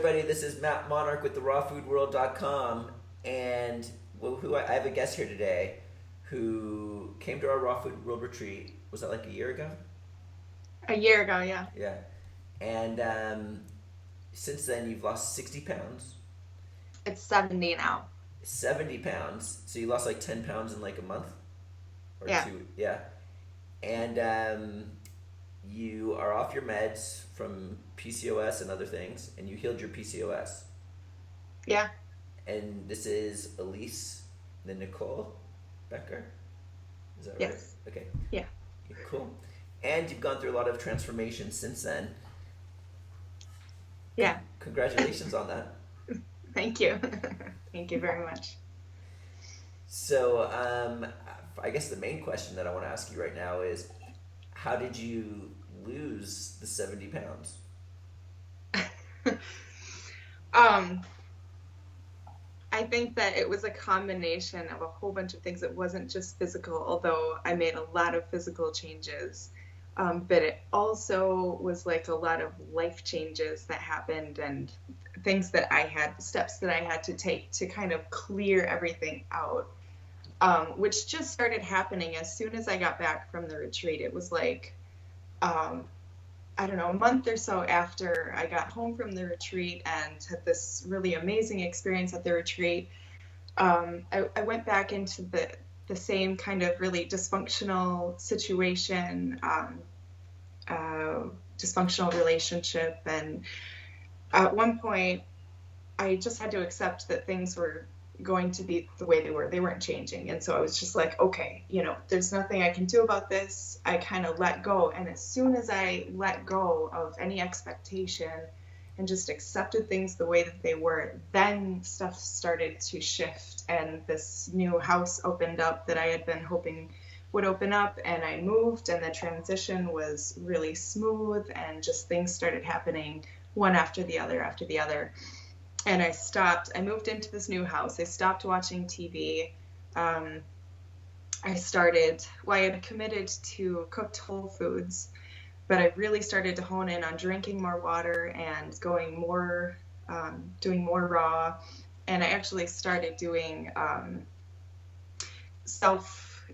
everybody. This is Matt Monarch with the rawfoodworld.com, and I have a guest here today who came to our Raw Food World retreat. Was that like a year ago? A year ago, yeah. Yeah. And since then, you've lost 60 pounds, It's 70 now. 70 pounds. So you lost like 10 pounds in like a month or Yeah. two. Yeah. And you are off your meds from PCOS and other things, and you healed your PCOS. Yeah. And this is Elise, the Nicole Becker. Is that right? Yes. Okay. Yeah. Cool. And you've gone through a lot of transformation since then. Yeah. Congratulations on that. Thank you. Thank you very much. So, I guess the main question that I want to ask you right now is, how did you lose the 70 pounds? Um, I think that it was a combination of a whole bunch of things. It wasn't just physical, although I made a lot of physical changes. But it also was like a lot of life changes that happened and things that I had, steps that I had to take to kind of clear everything out, which just started happening as soon as I got back from the retreat. It was like, um, I don't know, a month or so after I got home from the retreat and had this really amazing experience at the retreat. I went back into the same kind of really dysfunctional situation, dysfunctional relationship. And at one point, I just had to accept that things were going to be the way they were. They weren't changing. And so I was just like, okay, there's nothing I can do about this. I kind of let go. And as soon as I let go of any expectation and just accepted things the way that they were, then stuff started to shift. And this new house opened up that I had been hoping would open up, and I moved, and the transition was really smooth, and just things started happening one after the other after the other. And I moved into this new house. I stopped watching TV. I had committed to cooked whole foods, but I really started to hone in on drinking more water and doing more raw. And I actually started doing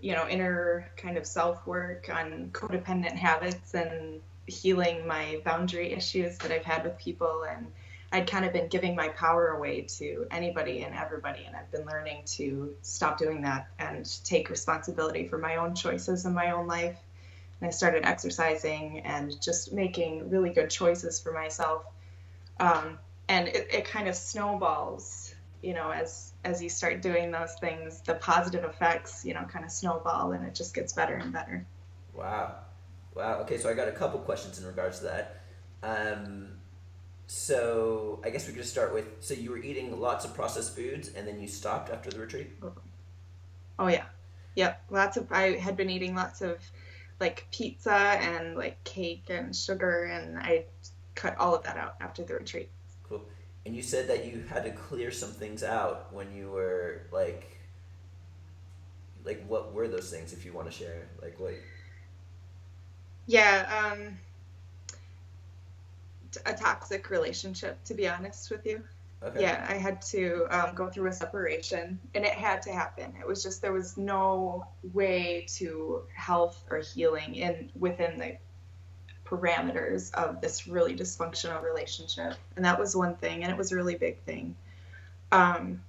inner kind of self work on codependent habits and healing my boundary issues that I've had with people. And I'd kind of been giving my power away to anybody and everybody, and I've been learning to stop doing that and take responsibility for my own choices in my own life. And I started exercising and just making really good choices for myself. And it kind of snowballs, as you start doing those things, the positive effects, kind of snowball, and it just gets better and better. Wow. Wow. Okay, so I got a couple questions in regards to that. So I guess we could just start with, so you were eating lots of processed foods and then you stopped after the retreat? Oh yeah. Yep. I had been eating lots of like pizza and like cake and sugar, and I cut all of that out after the retreat. Cool. And you said that you had to clear some things out when you were like what were those things, if you want to share? Like what? Yeah, a toxic relationship, to be honest with you. Okay. Yeah, I had to go through a separation, and it had to happen. It was just, there was no way to health or healing within the parameters of this really dysfunctional relationship. And that was one thing, and it was a really big thing. And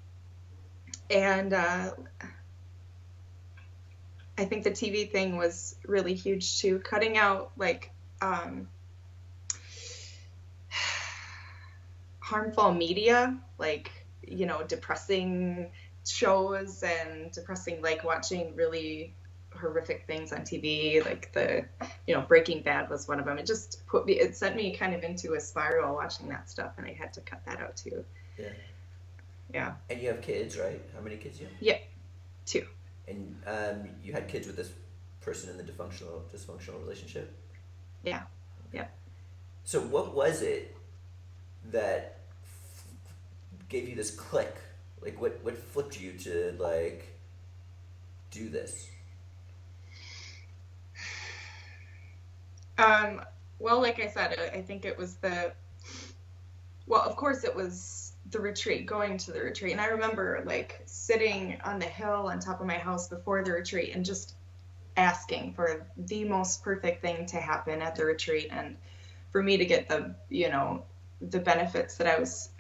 I think the TV thing was really huge too. Cutting out like harmful media, like, depressing shows and depressing, like watching really horrific things on TV, like Breaking Bad was one of them. It sent me kind of into a spiral watching that stuff, and I had to cut that out too. Yeah. Yeah. And you have kids, right? How many kids do you have? Yeah. 2. And you had kids with this person in the dysfunctional relationship? Yeah. Yeah. So what was it that gave you this click? Like what flipped you to like do this? Well, like I said, I think it was Well, of course, it was the retreat, going to the retreat. And I remember like sitting on the hill on top of my house before the retreat and just asking for the most perfect thing to happen at the retreat and for me to get the, the benefits that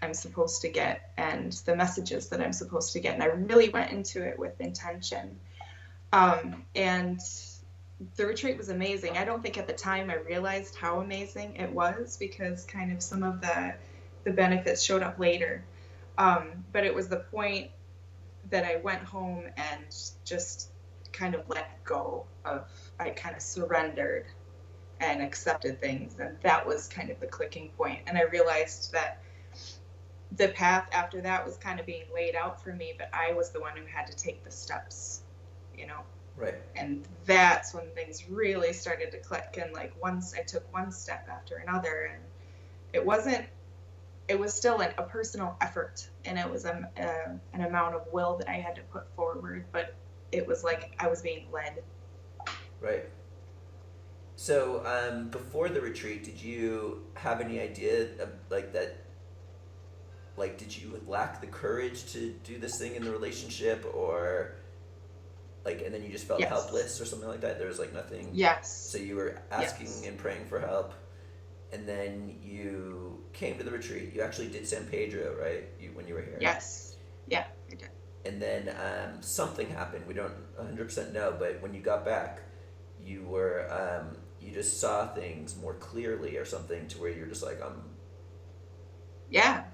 I'm supposed to get and the messages that I'm supposed to get. And I really went into it with intention. And the retreat was amazing. I don't think at the time I realized how amazing it was because kind of some of the benefits showed up later. But it was the point that I went home and just kind of let go of, I kind of surrendered and accepted things. And that was kind of the clicking point. And I realized that the path after that was kind of being laid out for me, but I was the one who had to take the steps, you know? Right. And that's when things really started to click. And like once I took one step after another, and it was still a personal effort, and it was an amount of will that I had to put forward, but it was like I was being led. Right. So, before the retreat, did you have any idea of, like that? Like, did you lack the courage to do this thing in the relationship, or like, and then you just felt Yes. helpless or something like that? There was like nothing. So Yes. you were asking Yes. and praying for help, and then you came to the retreat. You actually did San Pedro, right? When you were here. Yes. Yeah, I did. And then something happened. We don't 100% know, but when you got back, you just saw things more clearly or something to where you're just like, Yeah.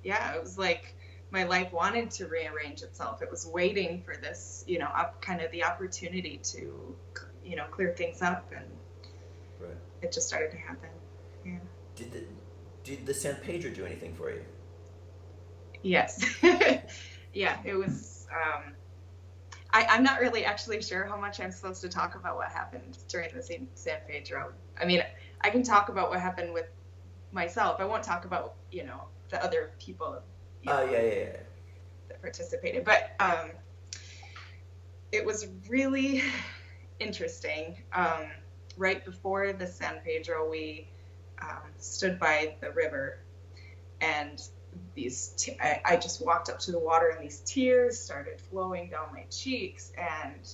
Yeah. It was like my life wanted to rearrange itself. It was waiting for this, kind of the opportunity to, clear things up, and right. it just started to happen. Yeah. Did the did the San Pedro do anything for you? Yes. Yeah, it was. I'm not really actually sure how much I'm supposed to talk about what happened during the San Pedro. I mean, I can talk about what happened with myself. I won't talk about, the other people, Oh yeah, yeah, yeah. that participated. But it was really interesting. Right before the San Pedro, we stood by the river, and I just walked up to the water, and these tears started flowing down my cheeks, and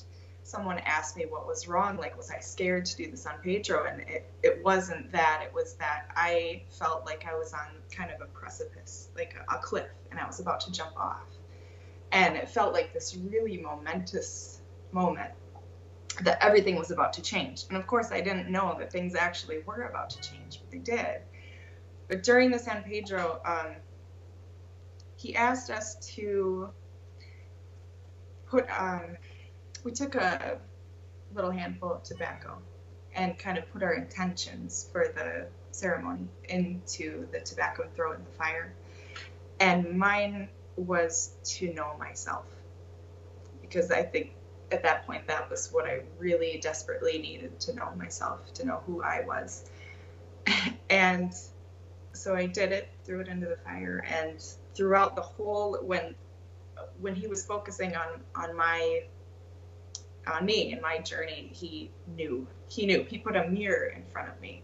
someone asked me what was wrong, like was I scared to do the San Pedro, and it wasn't that. It was that I felt like I was on kind of a precipice, like a cliff, and I was about to jump off, and it felt like this really momentous moment that everything was about to change. And of course I didn't know that things actually were about to change, but they did. But during the San Pedro, he asked us to put, we took a little handful of tobacco and kind of put our intentions for the ceremony into the tobacco and throw it in the fire. And mine was to know myself, because I think at that point that was what I really desperately needed, to know myself, to know who I was. And so I did it, threw it into the fire, and throughout the whole, when he was focusing on me and my journey, he knew. He put a mirror in front of me,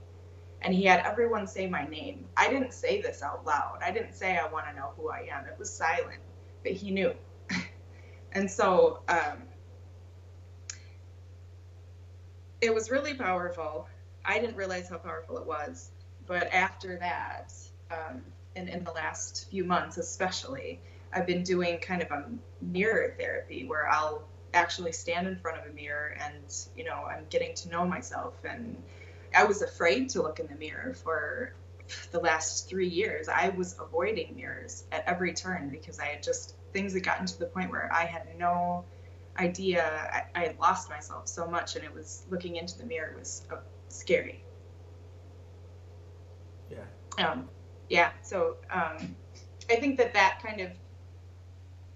and he had everyone say my name. I didn't say this out loud. I didn't say I want to know who I am. It was silent, but he knew. And so it was really powerful. I didn't realize how powerful it was. But after that, and in the last few months especially, I've been doing kind of a mirror therapy where I'll actually stand in front of a mirror, and, I'm getting to know myself. And I was afraid to look in the mirror for the last 3 years. I was avoiding mirrors at every turn because things had gotten to the point where I had no idea. I had lost myself so much, and it was looking into the mirror was scary. Yeah. Yeah. So I think that kind of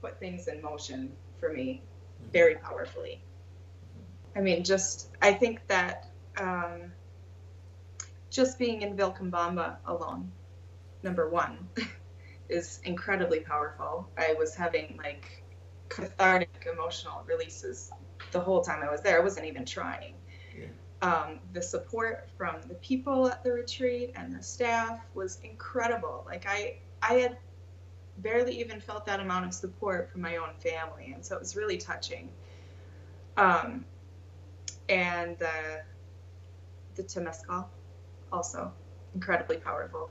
put things in motion for me very powerfully. I mean, I think that just being in Vilcabamba alone, number one, is incredibly powerful. I was having like cathartic emotional releases the whole time I was there. I wasn't even trying. Yeah. The support from the people at the retreat and the staff was incredible. Like I had barely even felt that amount of support from my own family, and so it was really touching. Um, and the Temescal also incredibly powerful.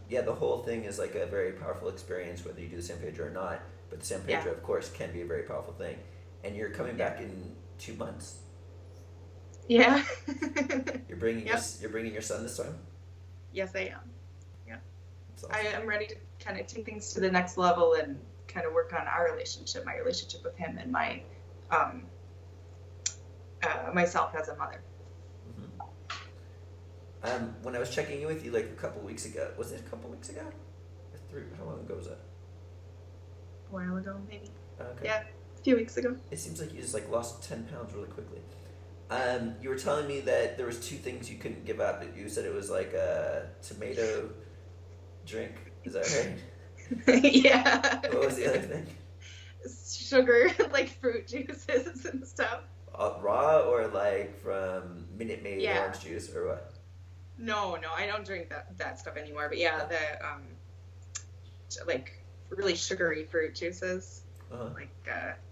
Yeah, the whole thing is like a very powerful experience, whether you do the San Pedro or not. But the San Yeah, Pedro, of course, can be a very powerful thing. And you're coming yeah, back in 2 months. yeah. Yep. You're bringing your son this time. Yes, I am. Yeah, That's I awesome. am ready to kind of take things to the next level and kind of work on our relationship, my relationship with him, and my um, myself as a mother. Hmm. When I was checking in with you like a couple weeks ago, was it a couple weeks ago? Or three? How long ago was that? A while ago, maybe. Okay. Yeah, a few weeks ago. It seems like you just like lost 10 pounds really quickly. You were telling me that there was two things you couldn't give up. You said it was like a tomato drink. Is that right? Yeah. What was the other thing? Sugar, like fruit juices and stuff. Raw or like from Minute Maid Yeah. orange juice or what? No, no, I don't drink that stuff anymore. But yeah, No. the like really sugary fruit juices. Uh huh. Like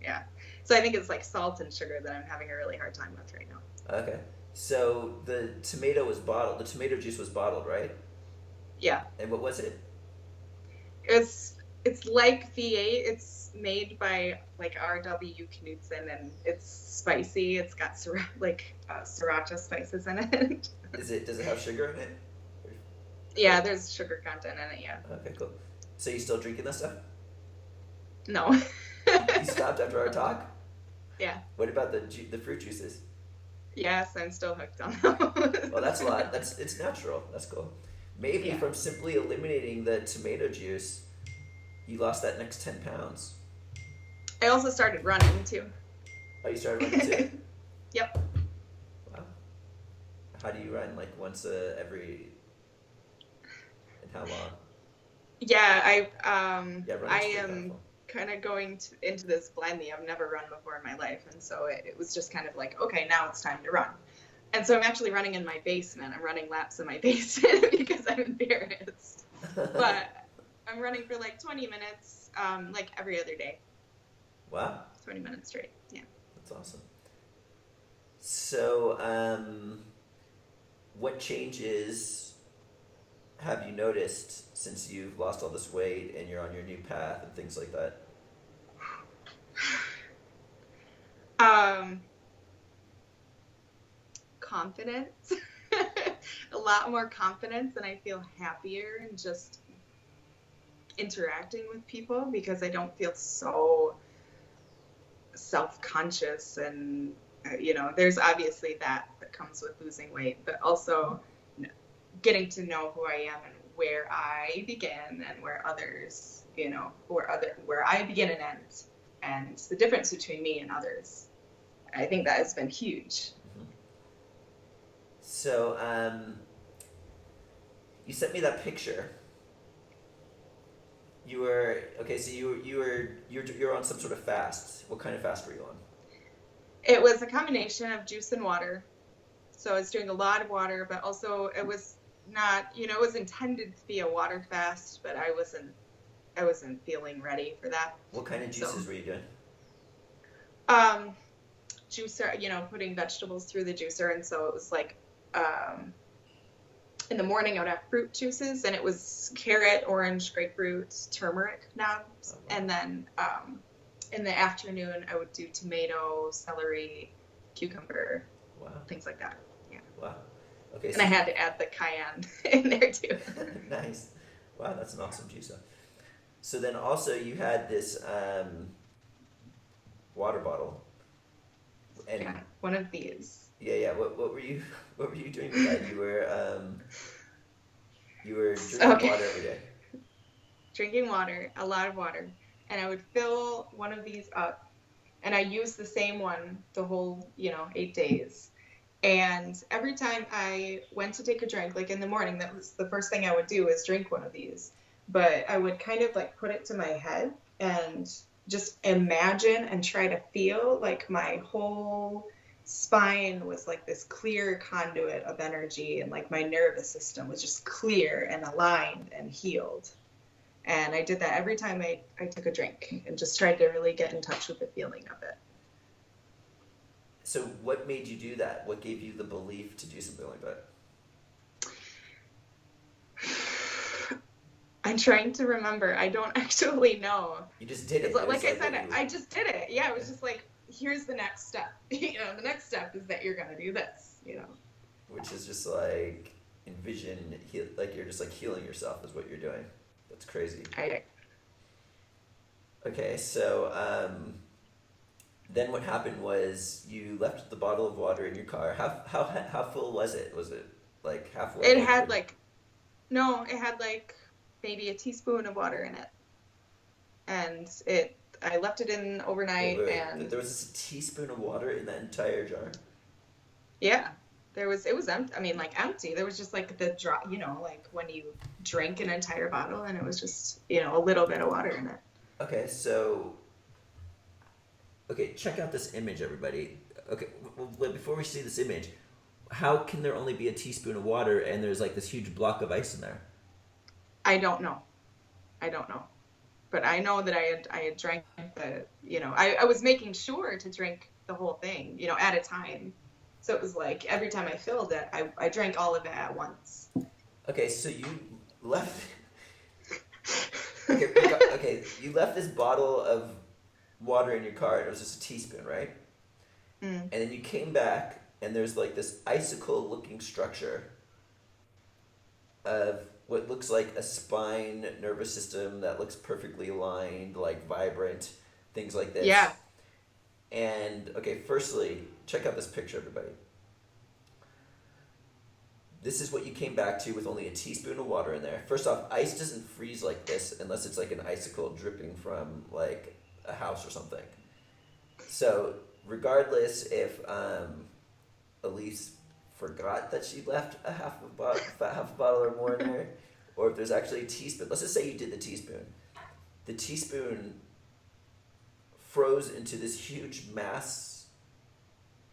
yeah. So I think it's like salt and sugar that I'm having a really hard time with right now. Okay. So the tomato was bottled. The tomato juice was bottled, right? Yeah. And what was it? It's like V8. It's made by like R.W. Knudsen, and it's spicy. It's got sriracha spices in it. Is it? Does it have sugar in it? Yeah, Or- there's sugar content in it. Yeah. Okay, cool. So you still drinking this stuff? No. You stopped after our talk? Yeah. What about the fruit juices? Yes, I'm still hooked on Well, that's a those. lot. That's it's natural. That's cool. Maybe Yeah. from simply eliminating the tomato juice, you lost that next 10 pounds. I also started running too. Oh, you started running too? Yep. Wow. How do you run? Like once every and how long? Yeah, Yeah, I running's pretty am powerful. kind of into this blending. I've never run before in my life, and so it was just kind of like, okay, now it's time to run. And so I'm actually running in my basement. I'm running laps in my basement because I'm embarrassed. But I'm running for like 20 minutes, like every other day, Wow, 20 minutes straight. Yeah. that's awesome. So, what changes have you noticed since you've lost all this weight and you're on your new path and things like that? Um, Confidence, a lot more confidence, and I feel happier and just interacting with people because I don't feel so self-conscious and there's obviously that comes with losing weight, but also getting to know who I am and where I begin and where others, where I begin and end, and the difference between me and others. I think that has been huge. Hmm. So, you sent me that picture. You were okay. So you were on some sort of fast. What kind of fast were you on? It was a combination of juice and water. So I was doing a lot of water, but also it was not, it was intended to be a water fast, but I wasn't feeling ready for that. What kind of So, juices were you doing? um, juicer, putting vegetables through the juicer. And so it was like, in the morning I would have fruit juices, and it was carrot, orange, grapefruit, turmeric Oh, knobs. wow. And then, in the afternoon I would do tomato, celery, cucumber, Wow. things like that. Yeah. Wow. Okay. And I So had to add the cayenne in there too. nice. Wow, that's an awesome juice. So then also you had this water bottle, Yeah, and one of these. yeah, yeah. What were you what were you doing with that? You were drinking Okay, water every day. drinking water, a lot of water. And I would fill one of these up, and I used the same one the whole, 8 days. And every time I went to take a drink, like in the morning, that was the first thing I would do is drink one of these. But I would kind of like put it to my head and just imagine and try to feel like my whole spine was like this clear conduit of energy, and like my nervous system was just clear and aligned and healed. And I did that every time I took a drink and just tried to really get in touch with the feeling of it. So what made you do that? What gave you the belief to do something like that? I'm trying to remember. I don't actually know. You just did it. It's like I said, I just did it. Yeah, it was just like, here's the next step. The next step is that you're gonna do this. Which is just like like you're just like healing yourself is what you're doing. That's crazy. Okay, so then what happened was you left the bottle of water in your car. How full was it? Was it like halfway? It had like maybe a teaspoon of water in it, and I left it in overnight. Wait. And there was a teaspoon of water in that entire jar. Yeah, it was empty. I mean, like empty. There was just like the drop, like when you drink an entire bottle, and it was just a little bit of water in it. Okay, check out this image, everybody. Okay, well, before we see this image, how can there only be a teaspoon of water and there's like this huge block of ice in there? I don't know. But I know that I had drank I was making sure to drink the whole thing, at a time. So it was like every time I filled it, I drank all of it at once. Okay, so you left. Okay, you left this bottle of water in your car, and it was just a teaspoon, right? Mm. And then you came back, and there's like this icicle-looking structure of what looks like a spine, nervous system that looks perfectly aligned, like vibrant, things like this. Yeah. And, okay, firstly, check out this picture, everybody. This is what you came back to with only a teaspoon of water in there. First off, ice doesn't freeze like this unless it's like an icicle dripping from like a house or something. So regardless if Elise forgot that she left a half a bottle or more in there, or if there's actually a teaspoon. Let's just say you did the teaspoon. The teaspoon froze into this huge mass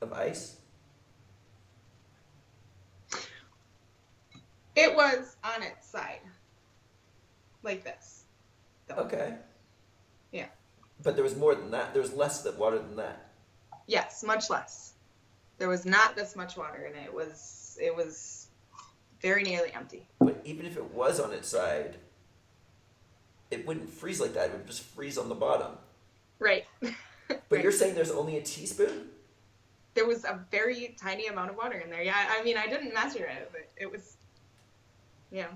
of ice. It was on its side, like this. Okay. Yeah. But there was more than that. There was less water than that. Yes, much less. There was not this much water in it. It was very nearly empty. But even if it was on its side, it wouldn't freeze like that. It would just freeze on the bottom. Right. But right. You're saying there's only a teaspoon? There was a very tiny amount of water in there. Yeah, I mean, I didn't measure it, but it was, yeah.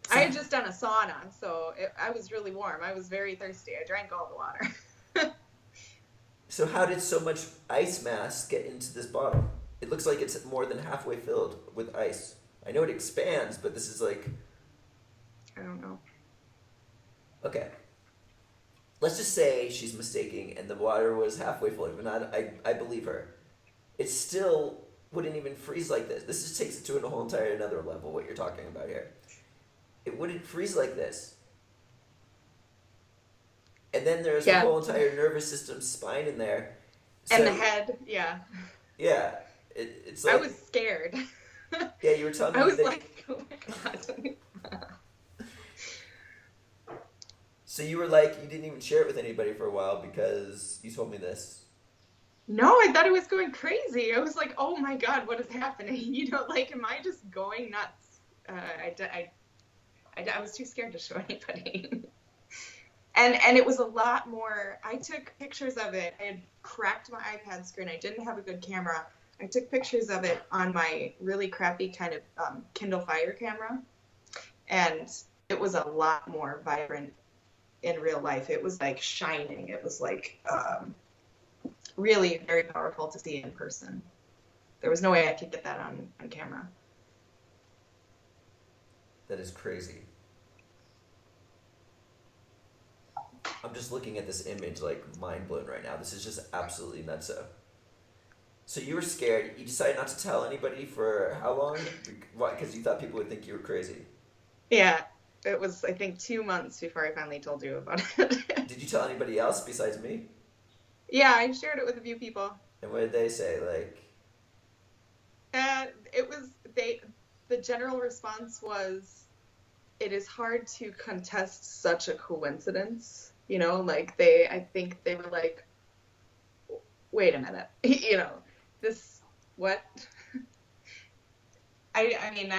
I had just done a sauna, so I was really warm. I was very thirsty. I drank all the water. So how did so much ice mass get into this bottle? It looks like it's more than halfway filled with ice. I know it expands, but this is like... I don't know. Okay. Let's just say she's mistaking and the water was halfway full. And I believe her. It still wouldn't even freeze like this. This just takes it to a whole entire another level, what you're talking about here. It wouldn't freeze like this. And then there's the whole entire nervous system, spine in there. So, and the head, yeah. Yeah. It's like... I was scared. Yeah, you were telling me I was that... like, oh my God. So you were like, you didn't even share it with anybody for a while because you told me this. No, I thought it was going crazy. I was like, oh my God, what is happening? Like, am I just going nuts? I was too scared to show anybody. And it was a lot more. I took pictures of it. I had cracked my iPad screen. I didn't have a good camera. I took pictures of it on my really crappy kind of Kindle Fire camera. And it was a lot more vibrant in real life. It was like shining. It was like really very powerful to see in person. There was no way I could get that on camera. That is crazy. I'm just looking at this image like mind blown right now. This is just absolutely nutso. So you were scared. You decided not to tell anybody for how long? Why? Because you thought people would think you were crazy. Yeah. It was, I think, 2 months before I finally told you about it. Did you tell anybody else besides me? Yeah, I shared it with a few people. And what did they say? Like, And it was the general response was it is hard to contest such a coincidence. Like I think they were like, wait a minute, this, what? I mean,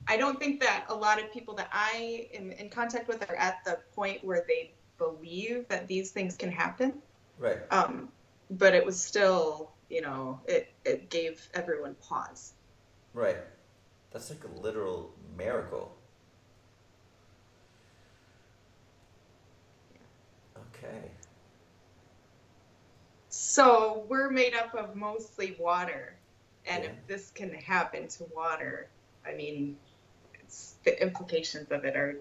I don't think that a lot of people that I am in contact with are at the point where they believe that these things can happen. right, Um, but it was still, it gave everyone pause. right. That's like a literal miracle. Okay. So we're made up of mostly water. And Yeah. if this can happen to water, I mean, the implications of it are.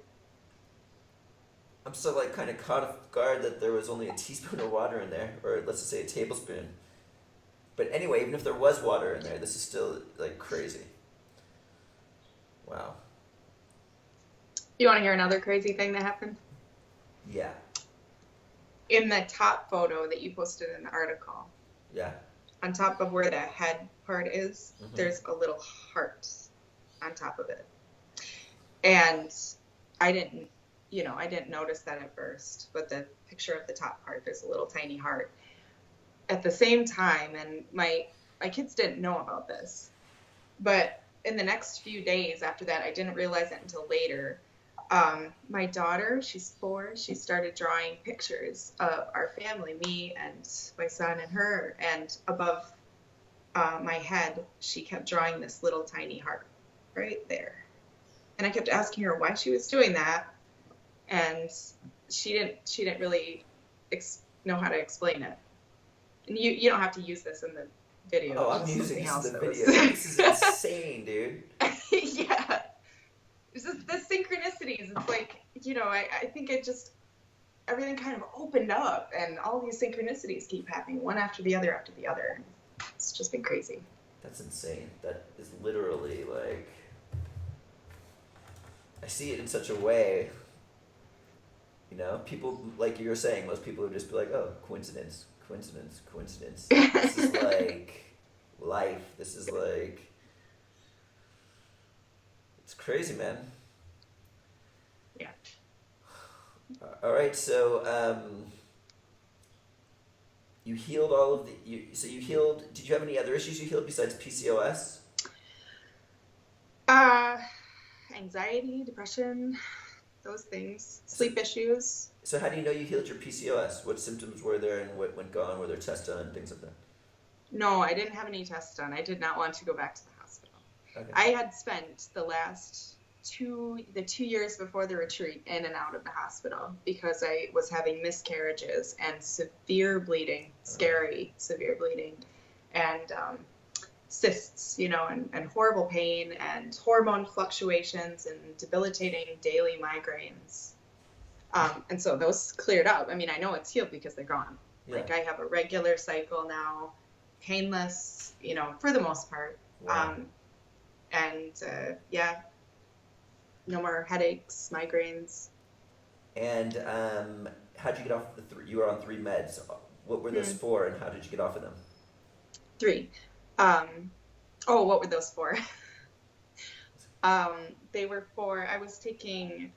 I'm still like kind of caught off guard that there was only a teaspoon of water in there, or let's just say a tablespoon. But anyway, even if there was water in there, this is still like crazy. Wow. You want to hear another crazy thing that happened? Yeah. In the top photo that you posted in the article, Yeah. on top of where the head part is, Mm-hmm. there's a little heart on top of it. And I didn't, I didn't notice that at first, but the picture of the top part, there's a little tiny heart. At the same time, and my kids didn't know about this, but in the next few days after that, I didn't realize it until later. My daughter, she's 4, she started drawing pictures of our family, me and my son and her, and above my head, she kept drawing this little tiny heart right there. And I kept asking her why she was doing that, and she didn't really know how to explain it. And you don't have to use this in the video. Oh, It's I'm just using something this in else the that was. video. This is insane, dude. Yeah, it's just the synchronicities. It's like, I think it just everything kind of opened up, and all these synchronicities keep happening one after the other after the other. It's just been crazy. That's insane. That is literally like I see it in such a way. People like you were saying, most people would just be like, "Oh, coincidence, coincidence, coincidence." This is like life. This is like it's crazy, man. Yeah. All right, so you healed all of the. So you healed. Did you have any other issues you healed besides PCOS? Uh, Anxiety, depression, those things, So, sleep issues. so how do you know you healed your PCOS? What symptoms were there, and what went gone? Were there tests done, things like that? No, I didn't have any tests done. I did not want to go back to the hospital. Okay. I had spent the 2 years before the retreat in and out of the hospital because I was having miscarriages and severe bleeding, scary severe bleeding, and cysts, and horrible pain and hormone fluctuations and debilitating daily migraines. And so those cleared up. I mean, I know it's healed because they're gone. Yeah. Like I have a regular cycle now, painless, for the most part. Wow. And yeah, no more headaches, migraines. And how'd you get off the three? You were on 3 meds. What were those for, and how did you get off of them? 3. What were those for? They were for, I was taking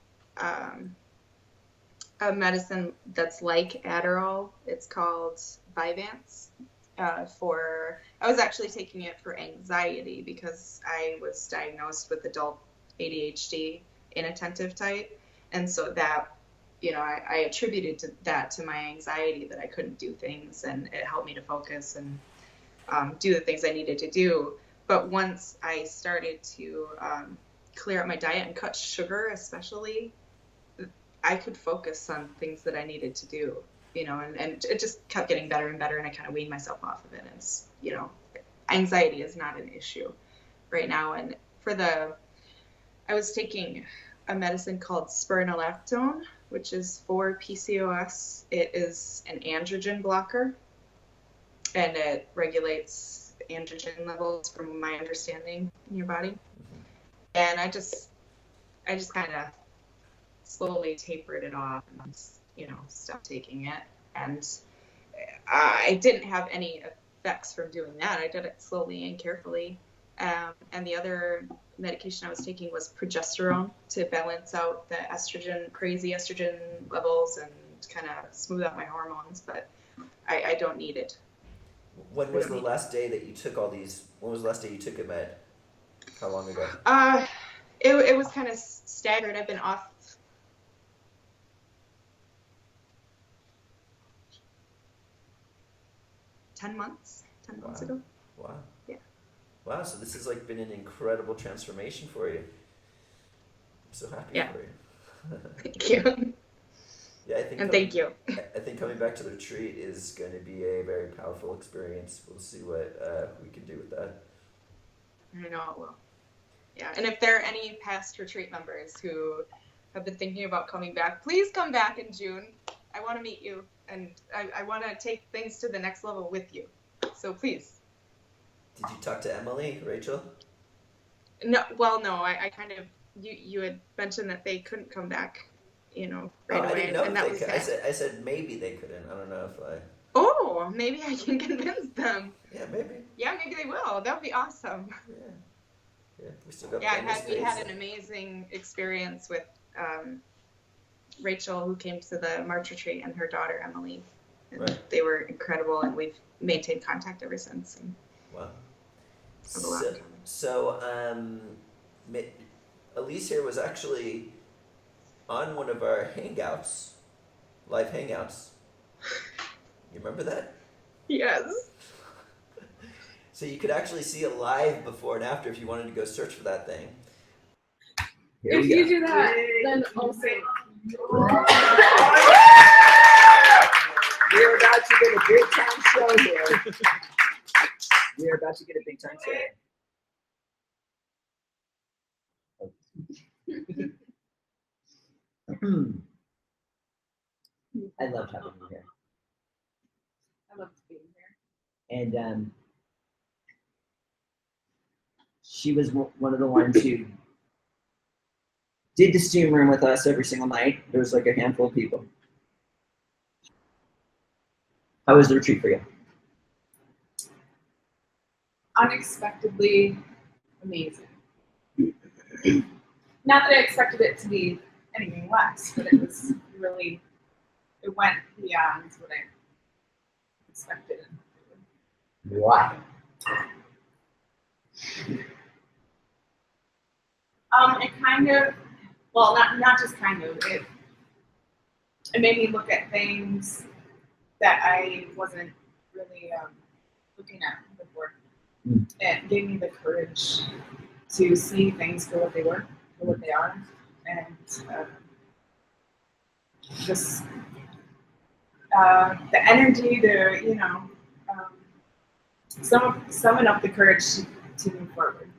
a medicine that's like Adderall. It's called Vyvanse. I was actually taking it for anxiety because I was diagnosed with adult ADHD, inattentive type. And so that, I attributed that to my anxiety, that I couldn't do things, and it helped me to focus and do the things I needed to do. But once I started to clear up my diet and cut sugar, especially, I could focus on things that I needed to do, and it just kept getting better and better, and I kind of weaned myself off of it. And it's, anxiety is not an issue right now. And I was taking a medicine called spironolactone, which is for PCOS. It is an androgen blocker, and it regulates androgen levels, from my understanding, in your body. And I just kind of slowly tapered it off and, stopped taking it. And I didn't have any effects from doing that. I did it slowly and carefully. And the other medication I was taking was progesterone to balance out the crazy estrogen levels and kind of smooth out my hormones. But I don't need it. When I was don't the need it. last day that you took all these? When was the last day you took a med? How long ago? Uh, it was kind of staggered. I've been off 10 months. 10 months Wow. ago. Wow. Yeah. Wow. So this has like been an incredible transformation for you. I'm so happy Yeah. for you. Thank you. Yeah, I think And thank you. I think coming back to the retreat is going to be a very powerful experience. We'll see what we can do with that. I know it will. Yeah. And if there are any past retreat members who have been thinking about coming back, please come back in June. I want to meet you, and I want to take things to the next level with you. So please. Did you talk to Emily, Rachel? No, well, no, I kind of, you had mentioned that they couldn't come back, Oh, right I didn't away, know and if that they was could. sad. I said maybe they couldn't. I don't know if I. Oh, maybe I can convince them. Yeah, maybe. Yeah, maybe they will. That would be awesome. Yeah. Yeah. We still got Yeah, plenty of we had space. an amazing experience with Rachel, who came to the March retreat, and her daughter Emily, and Right. they were incredible, and we've maintained contact ever since, and Wow. have a lot in So, common. so Elise here was actually on one of our hangouts, live hangouts. You remember that? Yes. So you could actually see a live before and after if you wanted to go search for that thing. Here If we you go. do that, then also. We're about to get a big time show here. We're about to get a big time show. I loved having you here. I love being here. And she was one of the ones who did the steam room with us every single night. There was like a handful of people. How was the retreat for you? Unexpectedly amazing. Not that I expected it to be anything less, but it was really, it went beyond what I expected. Wow. It kind of, well, not just kind of, it made me look at things that I wasn't really looking at before. It gave me the courage to see things for what they were, for what they are, and just the energy, summon up the courage to move forward.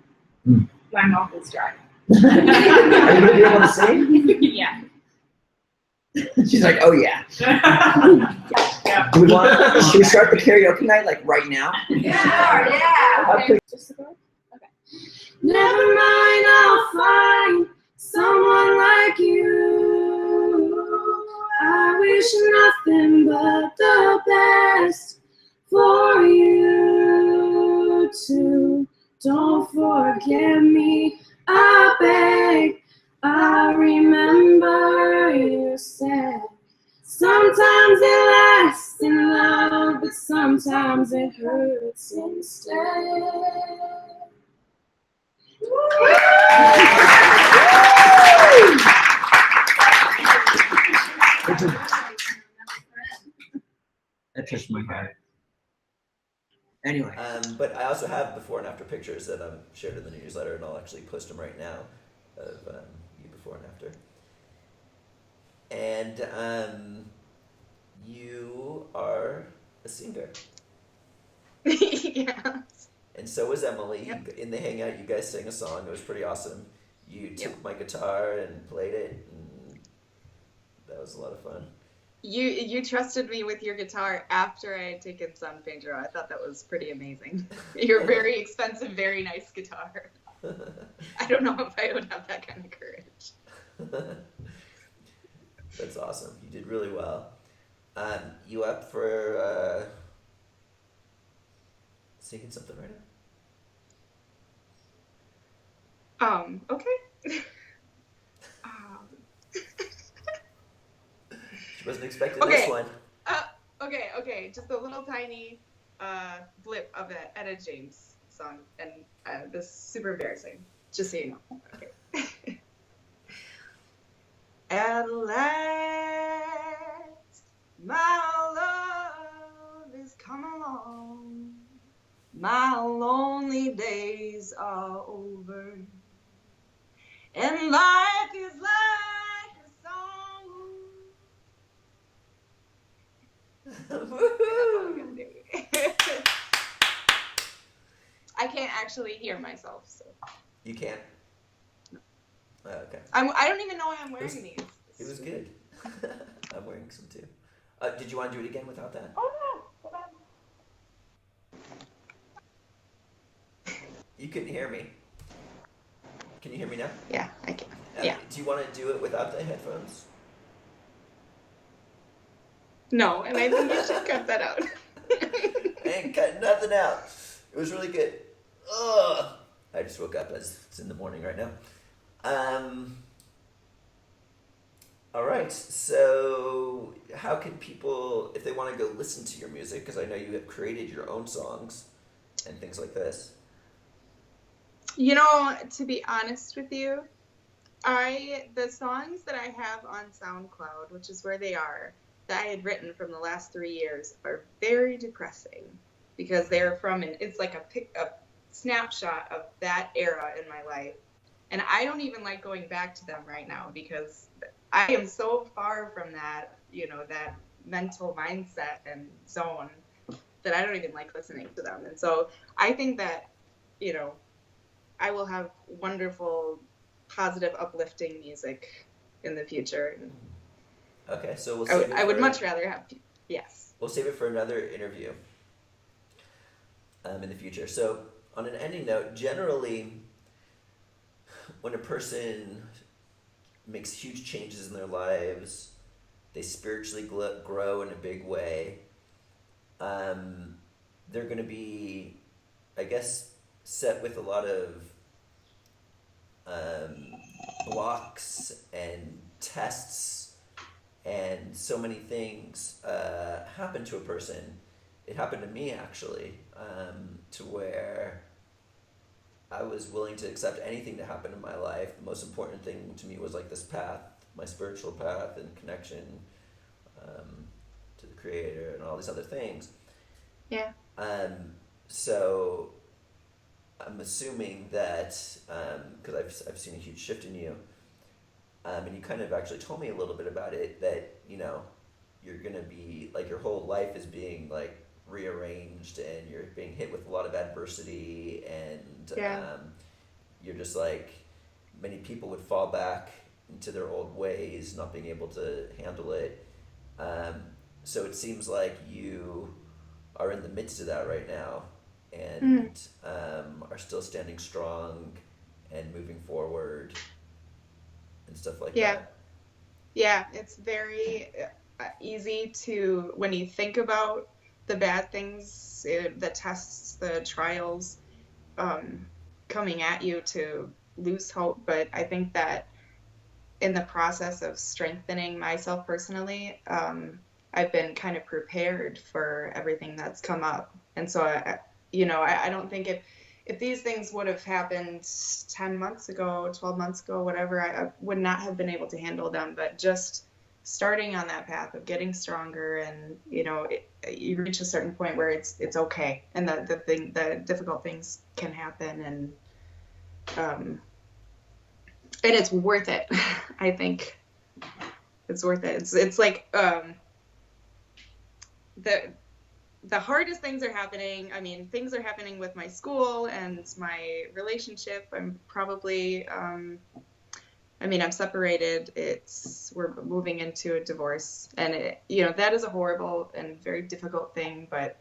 My mouth is dry. Are you gonna be able to sing? Yeah. She's like, oh yeah. Yeah. Do we want? Should we start the karaoke night like right now? Yeah. Okay. Just about. Okay. Never mind, I'll find someone like you. I wish nothing but the best for you too. Don't forget me, I beg. I remember you said sometimes it lasts in love, but sometimes it hurts instead. That touched my heart. Anyway. But I also have before and after pictures that I'm shared in the newsletter, and I'll actually post them right now of you before and after. And you are a singer. Yeah. And so was Emily. Yep. In the hangout, you guys sang a song. It was pretty awesome. You took Yep. my guitar and played it, and that was a lot of fun. You trusted me with your guitar after I had taken San Pedro. I thought that was pretty amazing. Your very expensive, very nice guitar. I don't know if I would have that kind of courage. That's awesome. You did really well. You up for singing something right now? Okay. She wasn't expecting Okay. this one. Okay. Just a little tiny blip of an Etta James song, and this is super embarrassing. Just so you know. Okay. At last, my love is come along. My lonely days are over, and life is like a song. Woohoo! I can't actually hear myself, so. You can't? Oh, okay. I don't even know why I'm wearing these. It was good. I'm wearing some too. Did you want to do it again without that? Oh no, hold on. You couldn't hear me. Can you hear me now? Yeah, I can. Yeah. Do you want to do it without the headphones? No, and I think you should cut that out. I ain't cutting nothing out. It was really good. Ugh. I just woke up as it's in the morning right now. All right. So, how can people, if they want to go listen to your music, because I know you have created your own songs and things like this? You know, to be honest with you, the songs that I have on SoundCloud, which is where they are, that I had written from the last 3 years, are very depressing because they're from it's like a snapshot of that era in my life, and I don't even like going back to them right now because I am so far from that, that mental mindset and zone that I don't even like listening to them. And so I think that, I will have wonderful, positive, uplifting music in the future. Okay, so we'll save I would much rather have, yes. We'll save it for another interview in the future. So, on an ending note, generally, when a person makes huge changes in their lives, they spiritually grow in a big way, they're going to be, I guess, set with a lot of blocks and tests, and so many things happen to a person. It happened to me, actually, to where I was willing to accept anything to happen in my life. The most important thing to me was like this path, my spiritual path and connection to the Creator and all these other things. Yeah. So I'm assuming that, because I've seen a huge shift in you, and you kind of actually told me a little bit about it, that, you're going to be, like, your whole life is being, like, rearranged, and you're being hit with a lot of adversity, and you're just like, many people would fall back into their old ways, not being able to handle it. So it seems like you are in the midst of that right now, and are still standing strong and moving forward and stuff like that. Yeah, it's very easy to, when you think about the bad things, the tests, the trials coming at you, to lose hope. But I think that in the process of strengthening myself personally, I've been kind of prepared for everything that's come up. And so, I don't think if these things would have happened 10 months ago, 12 months ago, whatever, I would not have been able to handle them. But just starting on that path of getting stronger, and you reach a certain point where it's okay, and the difficult things can happen, and it's worth it. I think it's worth it. It's like the hardest things are happening. I mean, things are happening with my school and my relationship. I'm probably I'm separated. We're moving into a divorce, and that is a horrible and very difficult thing, but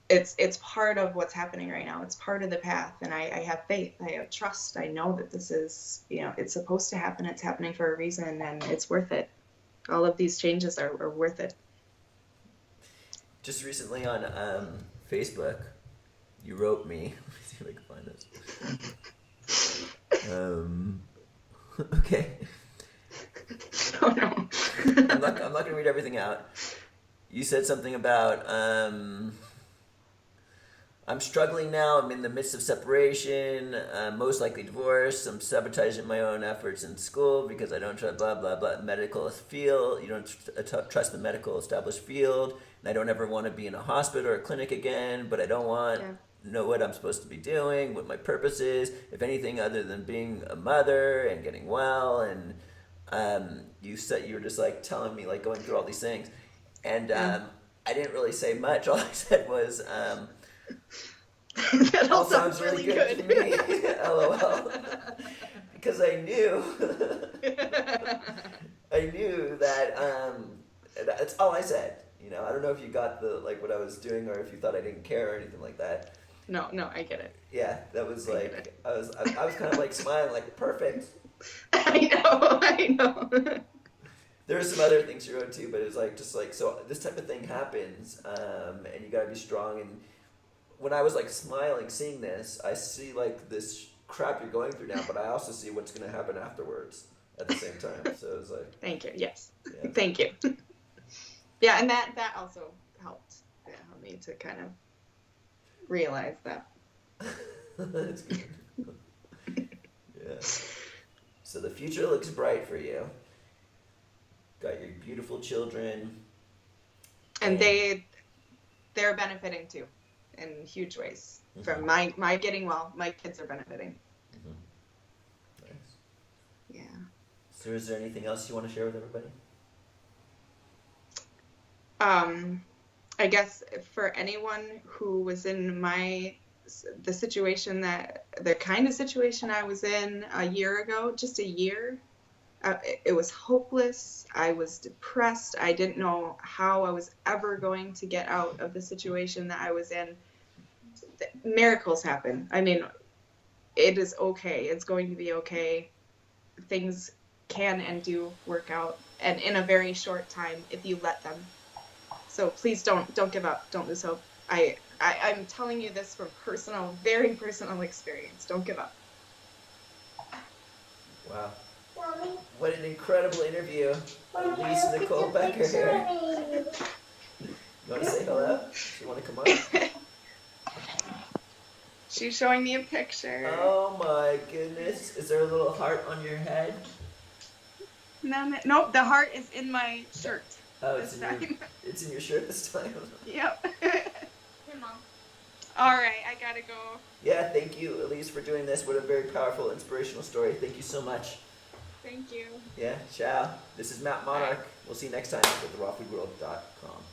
it's part of what's happening right now. It's part of the path, and I have faith. I have trust. I know that this is, it's supposed to happen. It's happening for a reason, and it's worth it. All of these changes are worth it. just recently on Facebook, you wrote me. Let me see if I can find this. Okay. Oh no. I'm not gonna read everything out. You said something about I'm struggling now. I'm in the midst of separation. Most likely divorce. I'm sabotaging my own efforts in school because I don't trust blah blah blah medical field. You don't trust the medical established field, and I don't ever want to be in a hospital or a clinic again. But I don't want know what I'm supposed to be doing, what my purpose is, if anything other than being a mother and getting well. And you said you were just like telling me like going through all these things, and I didn't really say much. All I said was. That all sounds really good. To me. LOL. Because I knew that that's all I said. You know, I don't know if you got the like what I was doing or if you thought I didn't care or anything like that. No, I get it. Yeah, that was like I was kind of like smiling like perfect. I know. There were some other things you wrote too, but it was like just like so this type of thing happens, and you gotta be strong. And when I was like smiling, seeing this, I see like this crap you're going through now, but I also see what's gonna happen afterwards at the same time. So it was like thank you. Yes, yeah. Thank you. Yeah, and that also helped. Yeah, helped me to kind of realize that. That's good. Yeah. So the future looks bright for you. Got your beautiful children. And they're benefiting too in huge ways. From my getting well, my kids are benefiting. Nice. Yeah. So is there anything else you want to share with everybody? I guess for anyone who was in the situation the kind of situation I was in a year ago, just a year, it was hopeless. I was depressed. I didn't know how I was ever going to get out of the situation that I was in. Miracles happen. I mean, it is okay. It's going to be okay. Things can and do work out, and in a very short time if you let them. So please don't give up. Don't lose hope. I'm telling you this from very personal experience. Don't give up. Wow. What an incredible interview. Elise Nicole Becker here. You want to say hello? You want to come on? She's showing me a picture. Oh my goodness. Is there a little heart on your head? Nope, the heart is in my shirt. Oh, it's in your shirt this time. Yep. Hey, Mom. All right, I gotta go. Yeah, thank you, Elise, for doing this. What a very powerful, inspirational story. Thank you so much. Thank you. Yeah, ciao. This is Matt Monarch. We'll see you next time at therawfoodworld.com.